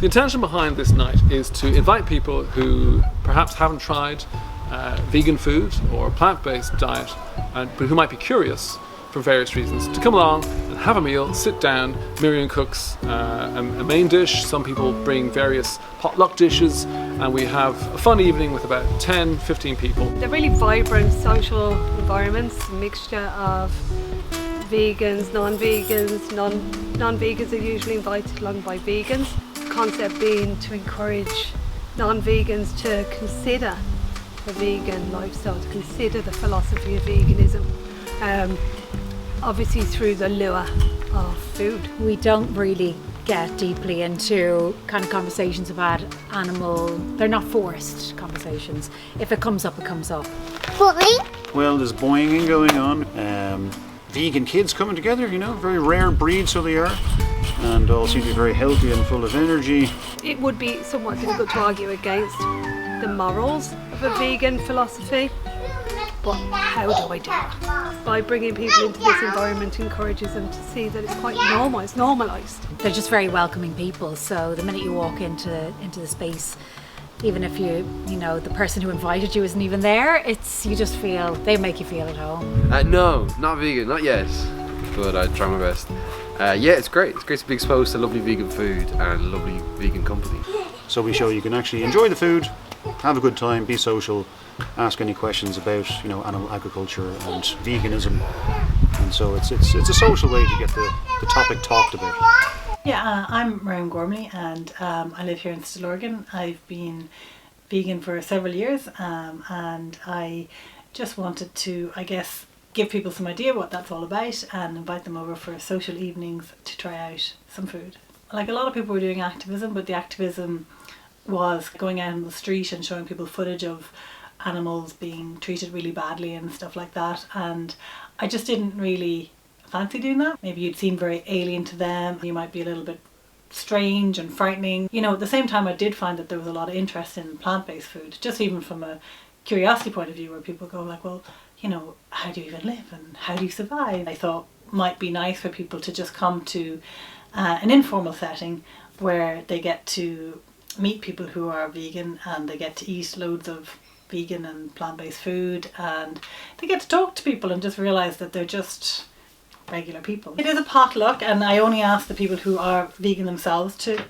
The intention behind this night is to invite people who perhaps haven't tried vegan food or plant-based diet, but who might be curious for various reasons, to come along and have a meal, sit down. Miriam cooks a main dish, some people bring various potluck dishes, and we have a fun evening with about 10-15 people. They're really vibrant social environments, a mixture of vegans, non-vegans. Non-vegans are usually invited along by vegans. The concept being to encourage non-vegans to consider the vegan lifestyle, to consider the philosophy of veganism. Obviously through the lure of food. We don't really get deeply into kind of conversations about they're not forced conversations. If it comes up, it comes up. Well, there's boinging going on. Vegan kids coming together, very rare breed, so they are. And all seem to be very healthy and full of energy. It would be somewhat difficult to argue against the morals of a vegan philosophy. But how do I do that? By bringing people into this environment encourages them to see that it's quite normal, it's normalised. They're just very welcoming people, so the minute you walk into the space, even if the person who invited you isn't even there, they make you feel at home. No, not vegan, not yet, but I try my best. Yeah, it's great. It's great to be exposed to lovely vegan food and lovely vegan company. So we show you can actually enjoy the food, have a good time, be social, ask any questions about animal agriculture and veganism, and so it's a social way to get the topic talked about. Yeah, I'm Miriam Gormally, and I live here in Stillorgan. I've been vegan for several years, and I just wanted to, give people some idea what that's all about and invite them over for social evenings to try out some food. Like a lot of people were doing activism, but the activism was going out on the street and showing people footage of animals being treated really badly and stuff like that, and I just didn't really fancy doing that. Maybe you'd seem very alien to them, you might be a little bit strange and frightening. At the same time I did find that there was a lot of interest in plant-based food, just even from a curiosity point of view, where people go like, well, how do you even live and how do you survive? I thought might be nice for people to just come to an informal setting where they get to meet people who are vegan and they get to eat loads of vegan and plant-based food, and they get to talk to people and just realise that they're just regular people. It is a potluck, and I only ask the people who are vegan themselves to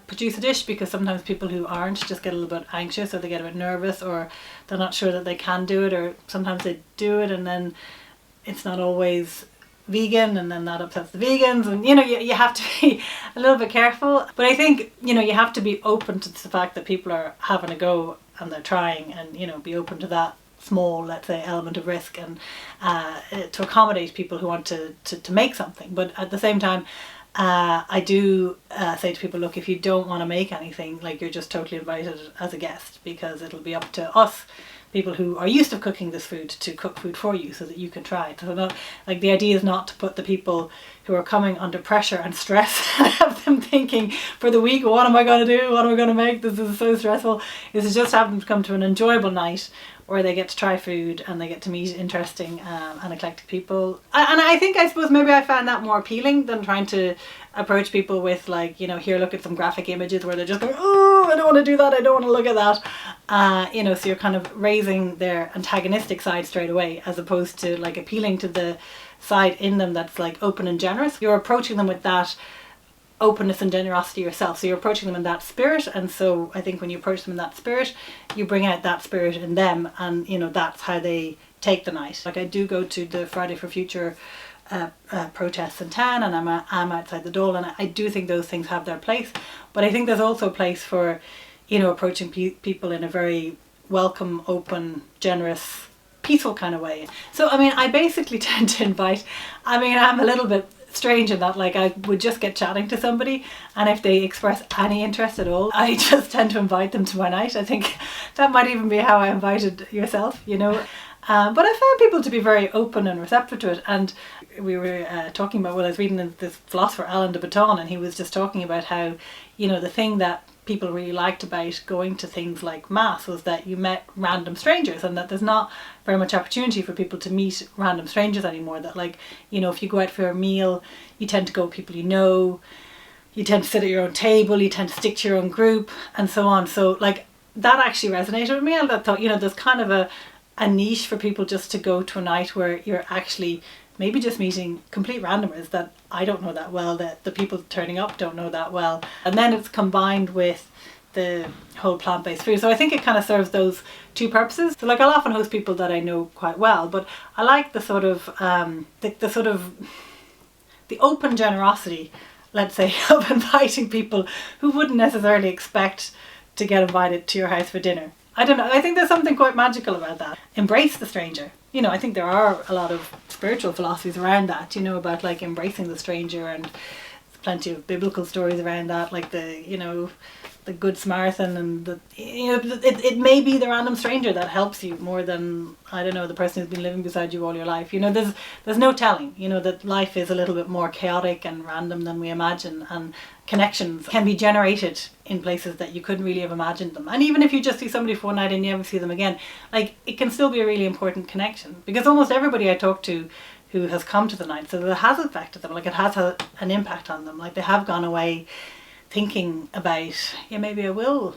produce a dish, because sometimes people who aren't just get a little bit anxious, or they get a bit nervous, or they're not sure that they can do it, or sometimes they do it and then it's not always vegan, and then that upsets the vegans, and you have to be a little bit careful. But I think you have to be open to the fact that people are having a go and they're trying, and be open to that small, let's say, element of risk, and to accommodate people who want to make something. But at the same time, I do say to people, look, if you don't want to make anything, you're just totally invited as a guest, because it'll be up to us, people who are used to cooking this food, to cook food for you so that you can try it. So the idea is not to put the people who are coming under pressure and stress and have them thinking for the week, what am I going to do? What am I going to make? This is so stressful. Is to just have them come to an enjoyable night where they get to try food and they get to meet interesting and eclectic people. And I suppose maybe I found that more appealing than trying to approach people with here, look at some graphic images where they're just going, oh, I don't want to do that, I don't want to look at that. So you're kind of raising their antagonistic side straight away, as opposed to appealing to the side in them that's open and generous. You're approaching them with that openness and generosity yourself, so you're approaching them in that spirit. And so I think when you approach them in that spirit, you bring out that spirit in them, and that's how they take the night. I do go to the Friday for Future protests in town, and I'm outside the door, and I do think those things have their place, but I think there's also a place for approaching people in a very welcome, open, generous, peaceful kind of way. So I basically tend to invite, I'm a little bit strange in that I would just get chatting to somebody, and if they express any interest at all, I just tend to invite them to my night. I think that might even be how I invited yourself, but I found people to be very open and receptive to it. And we were talking about, I was reading this philosopher Alain de Botton, and he was just talking about how the thing that people really liked about going to things like mass was that you met random strangers, and that there's not very much opportunity for people to meet random strangers anymore. That if you go out for a meal, you tend to go with people you tend to sit at your own table, you tend to stick to your own group, and so on. So like that actually resonated with me, and I thought, you know, there's kind of a niche for people just to go to a night where you're actually maybe just meeting complete randomers that I don't know that well, that the people turning up don't know that well, and then it's combined with the whole plant-based food. So I think it kind of serves those two purposes. So like I'll often host people that I know quite well, but I like the sort of the open generosity, let's say, of inviting people who wouldn't necessarily expect to get invited to your house for dinner. I don't know, I think there's something quite magical about that. Embrace the stranger. You know, I think there are a lot of spiritual philosophies around that, you know, about like embracing the stranger, and there's plenty of biblical stories around that, like the, you know, the Good Samaritan, and the, you know, it may be the random stranger that helps you more than, I don't know, the person who's been living beside you all your life. You know, there's no telling, you know, that life is a little bit more chaotic and random than we imagine, and connections can be generated in places that you couldn't really have imagined them. And even if you just see somebody for one night and you never see them again, like it can still be a really important connection, because almost everybody I talk to who has come to the night, so it has affected them, like it has had an impact on them, like they have gone away thinking about, yeah, maybe I will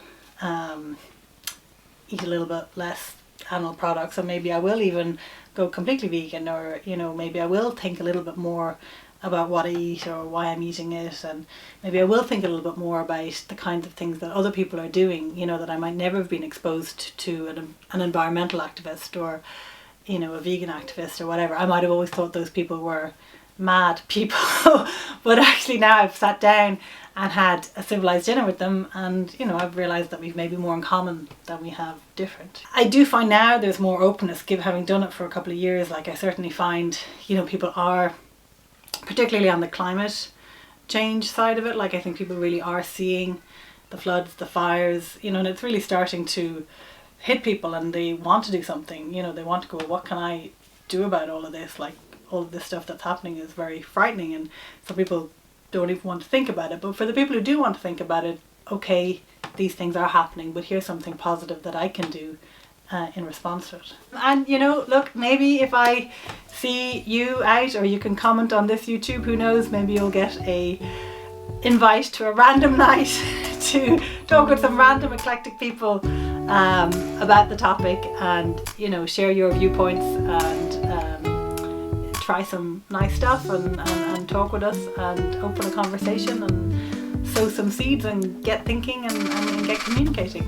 eat a little bit less animal products, or maybe I will even go completely vegan, or, you know, maybe I will think a little bit more about what I eat or why I'm eating it, and maybe I will think a little bit more about the kinds of things that other people are doing, you know, that I might never have been exposed to an environmental activist, or, you know, a vegan activist or whatever. I might have always thought those people were mad people, but actually now I've sat down and had a civilized dinner with them, and, you know, I've realized that we've maybe more in common than we have different. I do find now there's more openness, having done it for a couple of years. Like I certainly find, you know, people are, particularly on the climate change side of it, like I think people really are seeing the floods, the fires, you know, and it's really starting to hit people, and they want to do something, you know, they want to go, what can I do about all of this? Like all of this stuff that's happening is very frightening, and some people don't even want to think about it. But for the people who do want to think about it, okay, these things are happening, but here's something positive that I can do in response to it. And, you know, look, maybe if I see you out, or you can comment on this YouTube, who knows, maybe you'll get a invite to a random night to talk with some random eclectic people about the topic, and, you know, share your viewpoints, and try some nice stuff, and talk with us, and open a conversation, and sow some seeds, and get thinking, and get communicating.